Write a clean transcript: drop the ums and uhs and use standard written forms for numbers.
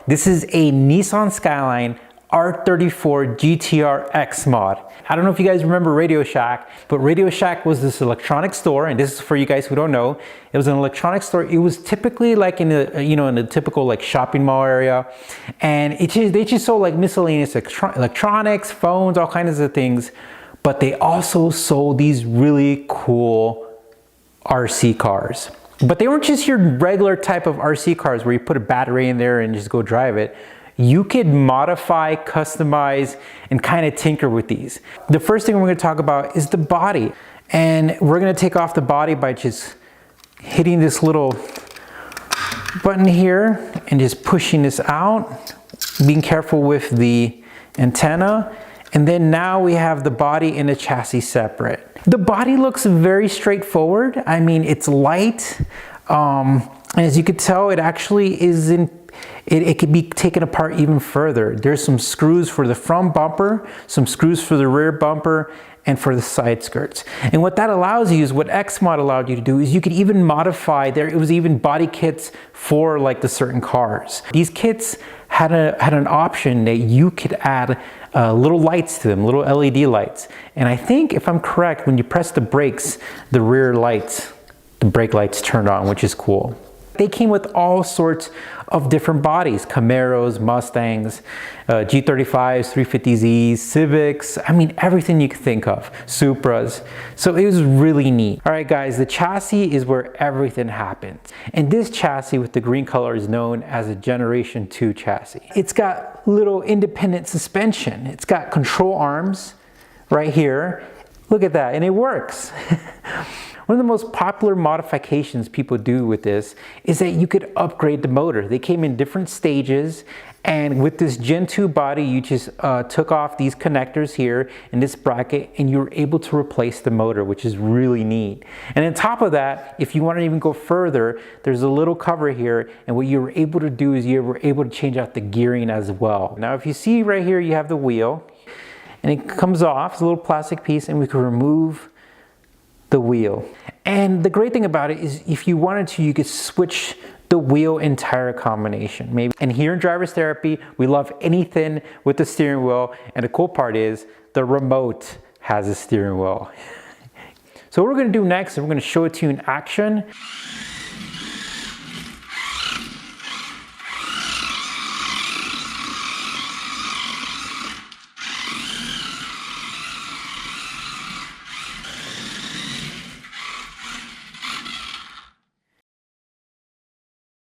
This is a Nissan Skyline R34 GTR XMOD. I don't know if you guys remember RadioShack, but RadioShack was this electronic store, and this is for you guys who don't know. It was an electronic store. It was typically like in a, in a typical like shopping mall area, and they just sold like miscellaneous electronics, phones, all kinds of things. But they also sold these really cool RC cars. But they weren't just your regular type of RC cars where you put a battery in there and just go drive it. You could modify, customize, and kind of tinker with these. The first thing we're going to talk about is the body. And we're going to take off the body by just hitting this little button here and just pushing this out, being careful with the antenna. And then now we have the body and the chassis separate. The body looks very straightforward. I mean, it's light. And as you can tell, it actually it can be taken apart even further. There's some screws for the front bumper, some screws for the rear bumper, and for the side skirts. And what that allows you is, what XMOD allowed you to do is you could even modify, it was even body kits for like the certain cars. These kits had an option that you could add little lights to them, little LED lights. And I think, if I'm correct, when you press the brakes, the rear lights, the brake lights turned on, which is cool. They came with all sorts of different bodies: Camaros, Mustangs, G35s, 350Zs, Civics, I mean everything you could think of, Supras. So it was really neat. All right guys, the chassis is where everything happens. And this chassis with the green color is known as a Generation 2 chassis. It's got little independent suspension. It's got control arms right here. Look at that, and it works. One of the most popular modifications people do with this is that you could upgrade the motor. They came in different stages, and with this Gen 2 body, you just took off these connectors here in this bracket, and you were able to replace the motor, which is really neat. And on top of that, if you want to even go further, there's a little cover here, and what you were able to do is you were able to change out the gearing as well. Now, if you see right here, you have the wheel, and it comes off. It's a little plastic piece, and we can remove the wheel. And the great thing about it is, if you wanted to, you could switch the wheel and tire combination maybe. And here in Driver's Therapy, we love anything with the steering wheel, and the cool part is the remote has a steering wheel. So what we're going to do next is we're going to show it to you in action.